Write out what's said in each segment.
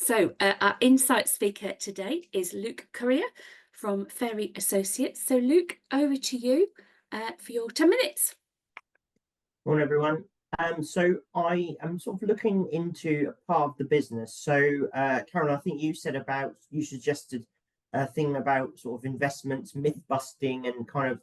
So our insight speaker today is Luke Currier from Fairey Associates. So Luke, over to you for your 10 minutes. Morning, everyone. So I am sort of looking into a part of the business. So Karen, I think you suggested a thing about sort of investments, myth busting, and kind of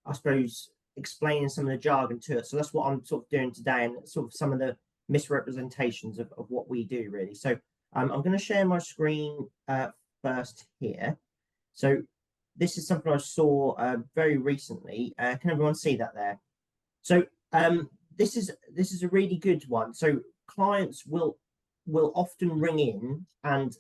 I suppose, explaining some of the jargon to it. So that's what I'm sort of doing today, and sort of some of the misrepresentations of what we do, really. So I'm going to share my screen first here. So this is something I saw very recently. Can everyone see that there? So this is a really good one. So clients will often ring in and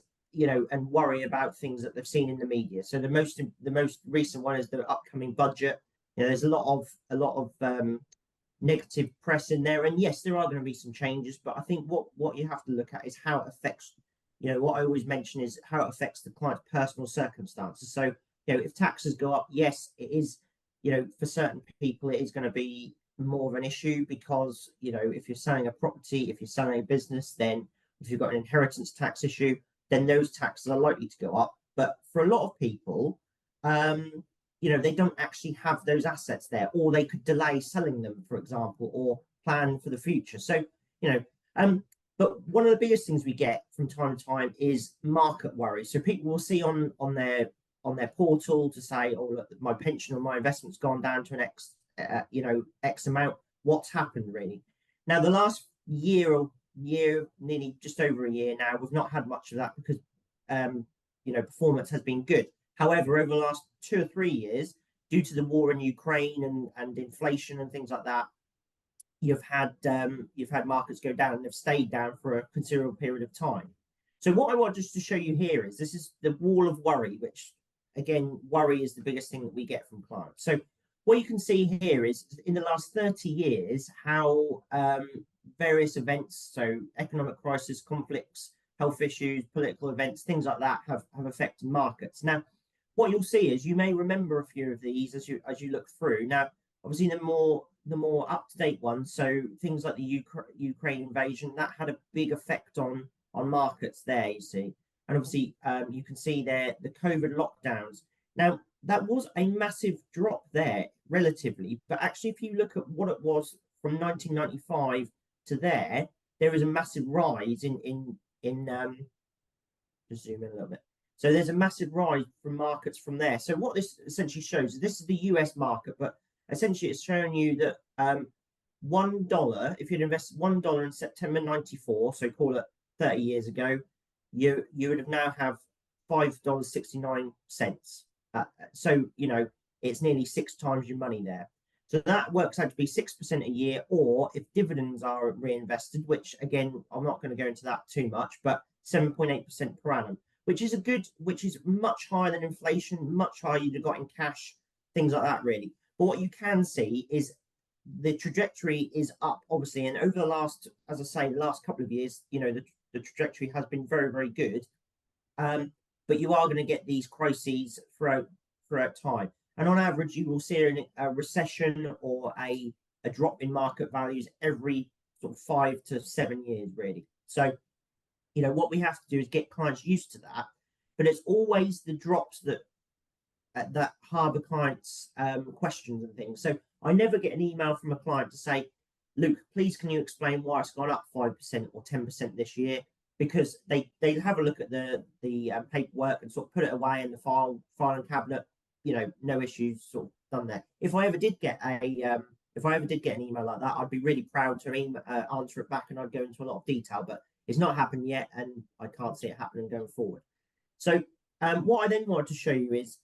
worry about things that they've seen in the media. So the most recent one is the upcoming budget. There's a lot of negative press in there, and yes, there are going to be some changes, but I think what you have to look at is how it affects. What I always mention is how it affects the client's personal circumstances. So if taxes go up, yes, it is. For certain people, it is going to be more of an issue because if you're selling a property, if you're selling a business, then if you've got an inheritance tax issue, then those taxes are likely to go up. But for a lot of people, they don't actually have those assets there, or they could delay selling them, for example, or plan for the future. So but one of the biggest things we get from time to time is market worry. So people will see on their portal to say, oh, look, my pension or my investment's gone down to an X amount. What's happened really? Now, the last year, nearly just over a year now, we've not had much of that because performance has been good. However, over the last 2 or 3 years, due to the war in Ukraine and inflation and things like that, you've had markets go down, and they've stayed down for a considerable period of time. So what I want just to show you here is this is the wall of worry, which again, worry is the biggest thing that we get from clients. So what you can see here is in the last 30 years, how various events, so economic crisis, conflicts, health issues, political events, things like that have affected markets. Now, what you'll see is you may remember a few of these as you look through. Now, obviously, the more up-to-date ones, so things like the Ukraine invasion, that had a big effect on markets there, you see. And obviously, you can see there the COVID lockdowns. Now, that was a massive drop there, relatively. But actually, if you look at what it was from 1995 to there is a massive rise in just zoom in a little bit. So there's a massive rise from markets from there. So what this essentially shows is this is the US market, but essentially it's showing you that $1, if you'd invested $1 in September 94, so call it 30 years ago, you would have now have $5.69. So it's nearly 6 times your money there. So that works out to be 6% a year, or if dividends are reinvested, which again I'm not going to go into that too much, but 7.8% per annum, which is much higher than inflation, much higher you'd have got in cash, things like that really. But what you can see is the trajectory is up, obviously, and over the last, as I say, the last couple of years, the trajectory has been very, very good. But you are going to get these crises throughout time. And on average, you will see a recession or a drop in market values every sort of 5 to 7 years, really. So, what we have to do is get clients used to that. But it's always the drops that harbour clients' questions and things. So I never get an email from a client to say, Luke, please can you explain why it's gone up 5% or 10% this year? Because they have a look at the paperwork and sort of put it away in the filing cabinet. No issues sort of done there. If I ever did get an email like that, I'd be really proud to answer it back, and I'd go into a lot of detail. But it's not happened yet, and I can't see it happening going forward. So what I then wanted to show you is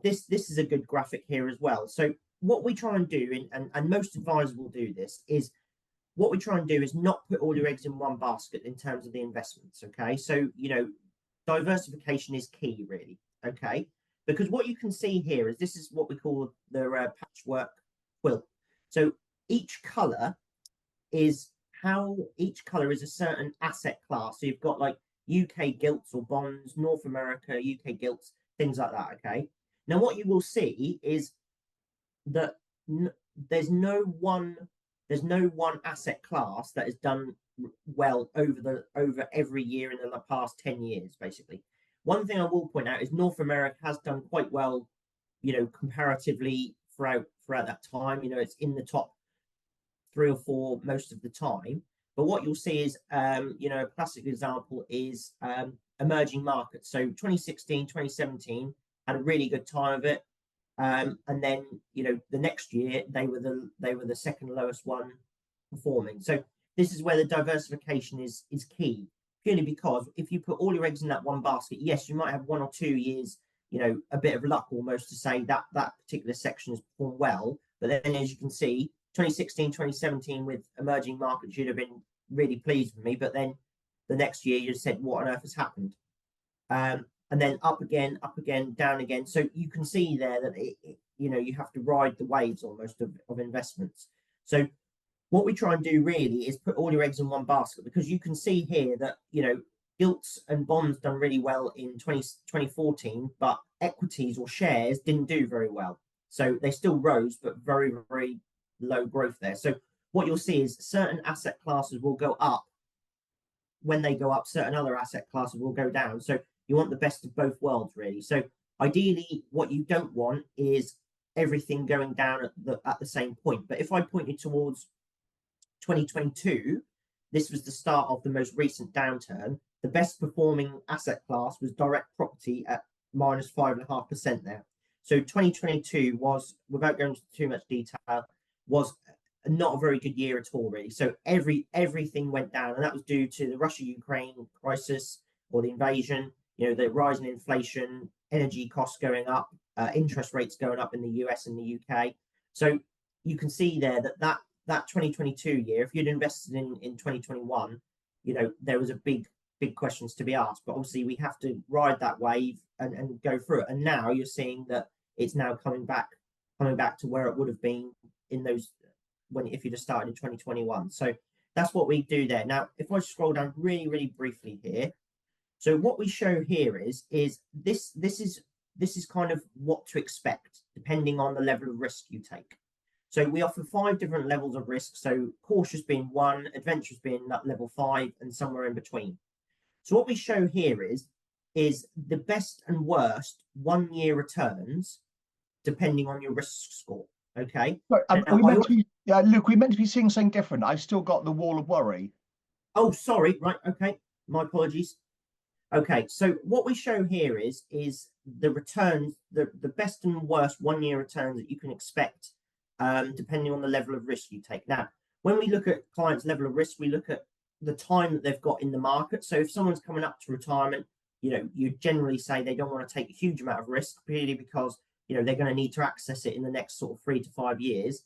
this is a good graphic here as well. So what we try and do, and most advisors will do this, is what we try and do is not put all your eggs in one basket in terms of the investments. Okay, so diversification is key, really. Okay, because what you can see here is this is what we call the patchwork quilt. So each color is a certain asset class. So you've got like UK gilts or bonds, North America, UK gilts, things like that. Okay, now what you will see is that there's no one asset class that has done well over every year in the past 10 years, basically. One thing I will point out is North America has done quite well, comparatively throughout that time. It's in the top 3 or 4 most of the time. But what you'll see is, a classic example is emerging markets. So 2016, 2017 had a really good time of it. And then, the next year they were the second lowest one performing. So this is where the diversification is key, purely because if you put all your eggs in that one basket, yes, you might have 1 or 2 years, a bit of luck almost to say that that particular section has performed well. But then, as you can see, 2016, 2017 with emerging markets, you'd have been really pleased with me. But then the next year you said, what on earth has happened? And then up again, down again. So you can see there that you have to ride the waves almost of investments. So what we try and do really is put all your eggs in one basket, because you can see here that gilts and bonds done really well in 2014, but equities or shares didn't do very well. So they still rose, but very, very low growth there. So what you'll see is certain asset classes will go up. When they go up, certain other asset classes will go down. So you want the best of both worlds, really. So ideally, what you don't want is everything going down at the same point. But if I point you towards 2022, this was the start of the most recent downturn. The best performing asset class was direct property at minus 5.5% there. So 2022 was, without going into too much detail, was not a very good year at all, really. So everything went down, and that was due to the Russia-Ukraine crisis, or the invasion, the rise in inflation, energy costs going up, interest rates going up in the US and the UK. So you can see there that 2022 year, if you'd invested in 2021, there was a big questions to be asked. But obviously we have to ride that wave and go through it. And now you're seeing that it's now coming back to where it would have been in those if you'd have started in 2021. So that's what we do there. Now, if I scroll down really, really briefly here. So what we show here is this is kind of what to expect depending on the level of risk you take. So we offer 5 different levels of risk. So cautious being 1, adventurous being that level 5, and somewhere in between. So what we show here is the best and worst 1-year returns depending on your risk score. Okay. Sorry, are we meant to be, Luke, we meant to be seeing something different. I've still got the wall of worry. Oh, sorry. Right. Okay. My apologies. Okay. So what we show here is the returns, the best and worst 1-year returns that you can expect, depending on the level of risk you take. Now, when we look at clients' level of risk, we look at the time that they've got in the market. So if someone's coming up to retirement, you generally say they don't want to take a huge amount of risk, purely because they're going to need to access it in the next sort of 3 to 5 years.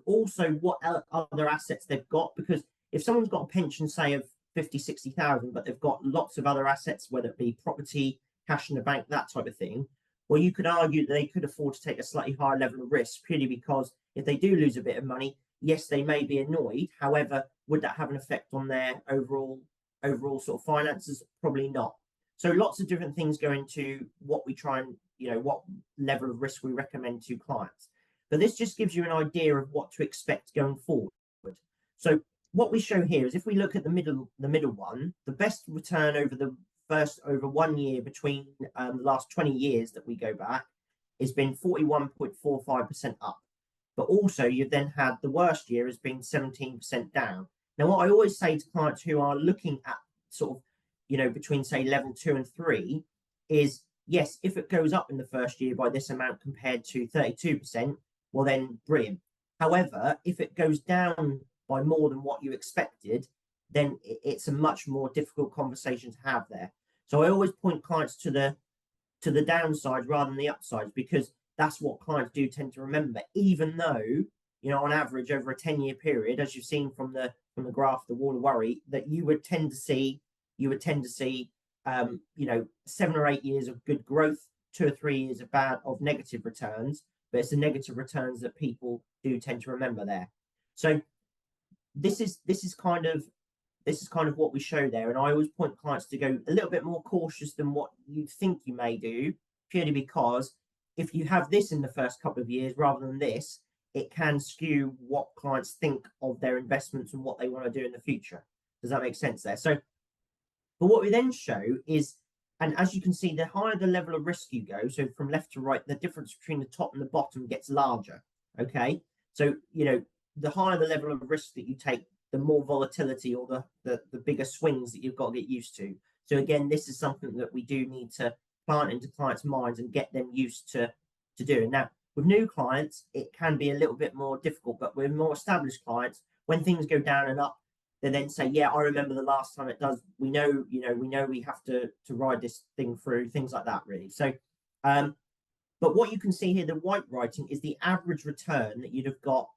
Also what other assets they've got, because if someone's got a pension, say, of 50,000-60,000, but they've got lots of other assets, whether it be property, cash in the bank, that type of thing, well, you could argue that they could afford to take a slightly higher level of risk, purely because if they do lose a bit of money, yes, they may be annoyed. However, would that have an effect on their overall sort of finances? Probably not. So lots of different things go into what we try and, what level of risk we recommend to clients. But this just gives you an idea of what to expect going forward. So what we show here is, if we look at the middle one, the best return over 1 year between the last 20 years that we go back has been 41.45% up. But also you've then had the worst year has been 17% down. Now, what I always say to clients who are looking at sort of, between, say, level 2 and 3 is, yes, if it goes up in the first year by this amount compared to 32%, well, then brilliant. However, if it goes down by more than what you expected, then it's a much more difficult conversation to have there. So I always point clients to the downside rather than the upsides, because that's what clients do tend to remember, even though, on average over a 10-year period, as you've seen from the graph, the wall of worry, that you would tend to see 7 or 8 years of good growth, 2 or 3 years of negative returns, but it's the negative returns that people do tend to remember there. So this is kind of what we show there, and I always point clients to go a little bit more cautious than what you think you may do, purely because if you have this in the first couple of years rather than this, it can skew what clients think of their investments and what they want to do in the future. Does that make sense there? So, but what we then show is, and as you can see, the higher the level of risk you go, so from left to right, the difference between the top and the bottom gets larger. Okay. So, the higher the level of risk that you take, the more volatility or the bigger swings that you've got to get used to. So again, this is something that we do need to plant into clients' minds and get them used to doing. Now, with new clients, it can be a little bit more difficult, but with more established clients, when things go down and up, they then say, yeah, I remember the last time it does. We know we have to ride this thing through, things like that, really. So, but what you can see here, the white writing is the average return that you'd have got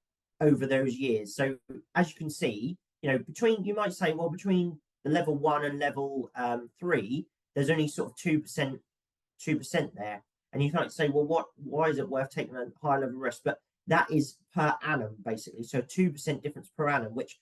over those years. So as you can see, you might say, well, between the level 1 and level 3, there's only sort of 2% there. And you can't say, well, why is it worth taking a higher level risk? But that is per annum, basically. So 2% difference per annum, which,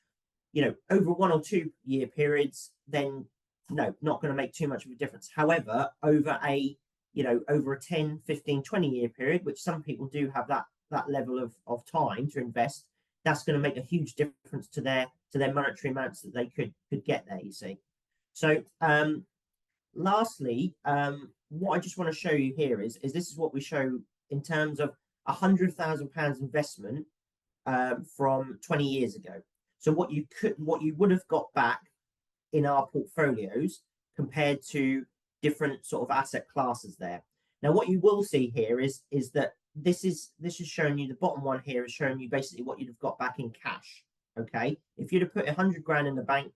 over 1 or 2 year periods, then no, not going to make too much of a difference. However, over a 10, 15, 20 year period, which some people do have that level of time to invest, that's going to make a huge difference to their monetary amounts that they could get there, you see. So lastly, what I just want to show you here is this is what we show in terms of £100,000 investment from 20 years ago. So what you would have got back in our portfolios compared to different sort of asset classes there. Now, what you will see here is that this is showing you, the bottom one here is showing you basically what you'd have got back in cash. Okay, if you'd have put 100 grand in the bank,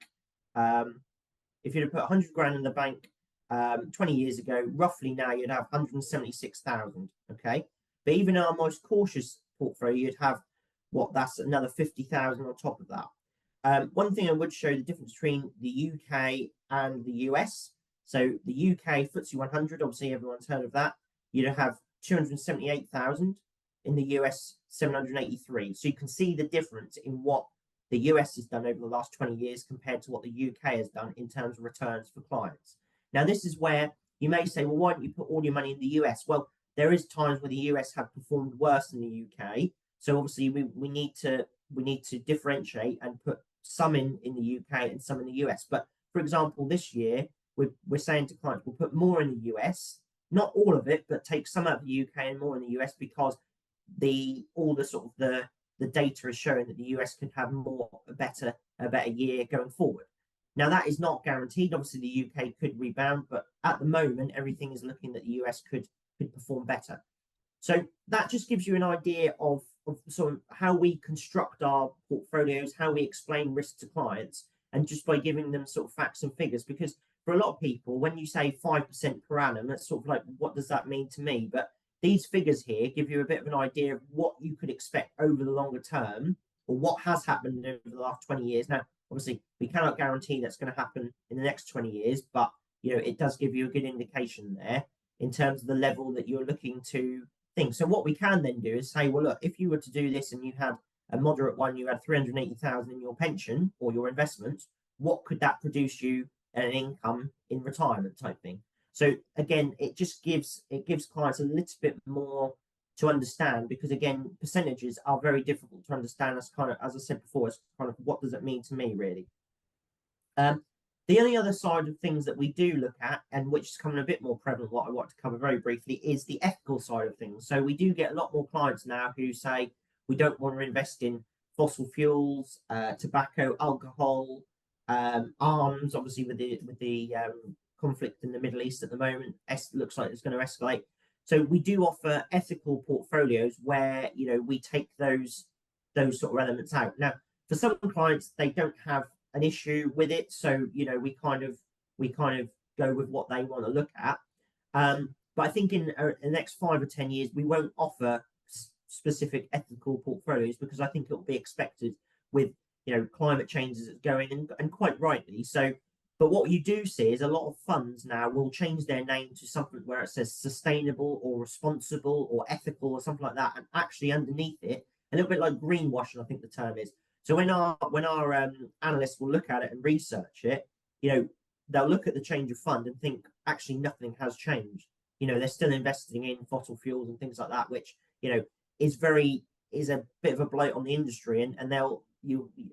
20 years ago, roughly now you'd have 176,000. Okay, but even our most cautious portfolio, you'd have that's another 50,000 on top of that. One thing I would show the difference between the UK and the US. So the UK FTSE 100, obviously everyone's heard of that. You'd have 278,000, in the US 783. So you can see the difference in what the US has done over the last 20 years compared to what the UK has done in terms of returns for clients. Now, this is where you may say, well, why don't you put all your money in the US? Well, there is times where the US have performed worse than the UK. So obviously we need to differentiate and put some in the UK and some in the US. But for example, this year, we're saying to clients, we'll put more in the US, not all of it, but take some out of the UK and more in the US, because all the data is showing that the US could have a better year going forward. Now, that is not guaranteed. Obviously, the UK could rebound, but at the moment, everything is looking that the US could perform better. So that just gives you an idea of sort of how we construct our portfolios, how we explain risk to clients, and just by giving them sort of facts and figures. Because for a lot of people, when you say 5% per annum, that's sort of like, what does that mean to me? But these figures here give you a bit of an idea of what you could expect over the longer term, or what has happened over the last 20 years. Now, obviously, we cannot guarantee that's going to happen in the next 20 years, but it does give you a good indication there in terms of the level that you're looking to think. So what we can then do is say, well, look, if you were to do this and you had a moderate one, you had 380,000 in your pension or your investments, what could that produce you an income in retirement type thing? So again, it gives clients a little bit more to understand, because again, percentages are very difficult to understand, as I said before, it's kind of, what does it mean to me, really? The only other side of things that we do look at, and which is coming a bit more prevalent, what I want to cover very briefly, is the ethical side of things. So we do get a lot more clients now who say, we don't want to invest in fossil fuels, tobacco, alcohol, arms, obviously with the conflict in the Middle East at the moment, looks like it's going to escalate. So we do offer ethical portfolios where we take those sort of elements out. Now, for some clients, they don't have an issue with it, so we kind of go with what they want to look at. But I think in the next 5 or 10 years, we won't offer specific ethical portfolios, because I think it will be expected with climate change as it's going, and quite rightly so. But what you do see is a lot of funds now will change their name to something where it says sustainable or responsible or ethical or something like that, and actually underneath it, a little bit like greenwashing, I think the term is. So when our analysts will look at it and research it, they'll look at the change of fund and think actually nothing has changed. They're still investing in fossil fuels and things like that, which is very is a bit of a blight on the industry, and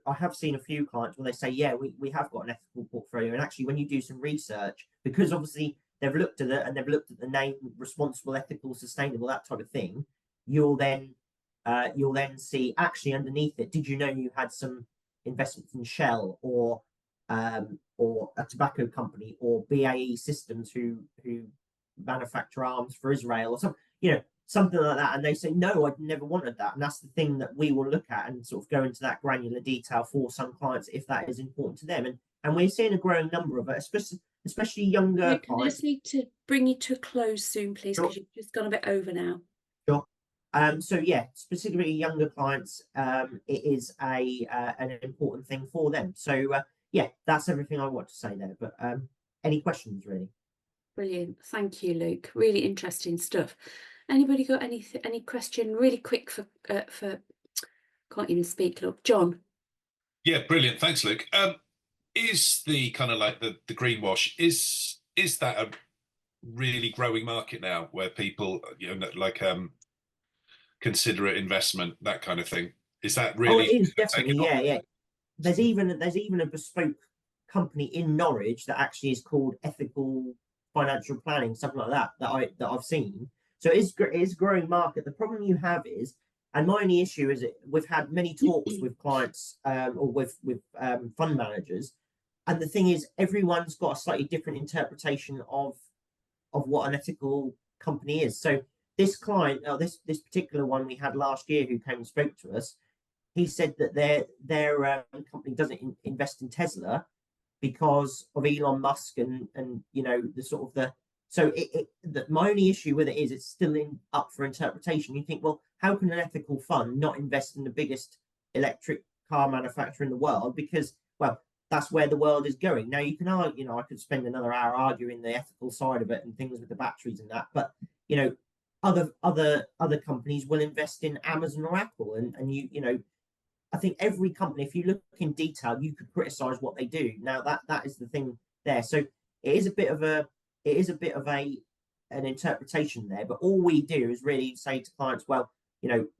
I have seen a few clients where they say, yeah, we have got an ethical portfolio, and actually when you do some research, because obviously they've looked at it and they've looked at the name responsible, ethical, sustainable, that type of thing, you'll then see actually underneath it, did you know you had some investments in Shell or a tobacco company, or BAE Systems who manufacture arms for Israel, or something, something like that, and they say, no, I'd never wanted that. And that's the thing that we will look at and sort of go into that granular detail for some clients if that is important to them. And we're seeing a growing number of it, especially younger Luke, I clients. just need to bring you to a close soon, please, because Sure. you've just gone a bit over now. Sure. So yeah, specifically younger clients, it is an important thing for them. So yeah, that's everything I want to say there. But any questions, really? Brilliant. Thank you, Luke. Really interesting stuff. Anybody got any question really quick for can't even speak, look, John? Yeah, brilliant. Thanks, Luke. Is the kind of like the greenwash, is that a really growing market now where people, like consider it investment, that kind of thing? Is that really? Oh, it is definitely, taking off? yeah. There's even a bespoke company in Norwich that actually is called Ethical Financial Planning, something like that I've seen. So it is a growing market. The problem you have is, and my only issue is, we've had many talks with clients or with fund managers, and the thing is, everyone's got a slightly different interpretation of what an ethical company is. So this client, this particular one we had last year, who came and spoke to us, he said that their company doesn't invest in Tesla because of Elon Musk and the sort of the. So my only issue with it is it's still up for interpretation. You think, well, how can an ethical fund not invest in the biggest electric car manufacturer in the world? Because, well, that's where the world is going. Now you can argue, I could spend another hour arguing the ethical side of it and things with the batteries and that, but other companies will invest in Amazon or Apple, and I think every company, if you look in detail, you could criticize what they do. Now that is the thing there. So it is a bit of an interpretation there. But all we do is really say to clients, well,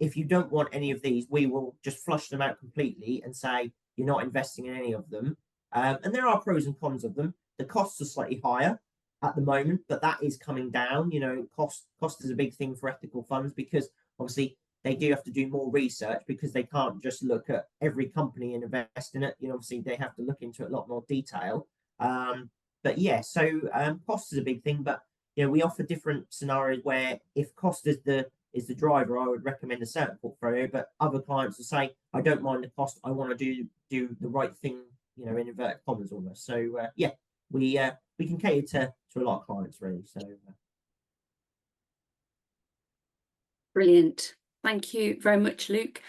if you don't want any of these, we will just flush them out completely and say you're not investing in any of them. And there are pros and cons of them. The costs are slightly higher at the moment, but that is coming down. Cost is a big thing for ethical funds, because obviously they do have to do more research, because they can't just look at every company and invest in it. Obviously they have to look into it a lot more detail. But yeah, so cost is a big thing, but we offer different scenarios where if cost is the driver, I would recommend a certain portfolio, but other clients will say, I don't mind the cost, I want to do the right thing, in inverted commas almost. So yeah, we can cater to a lot of clients, really. So brilliant. Thank you very much, Luke.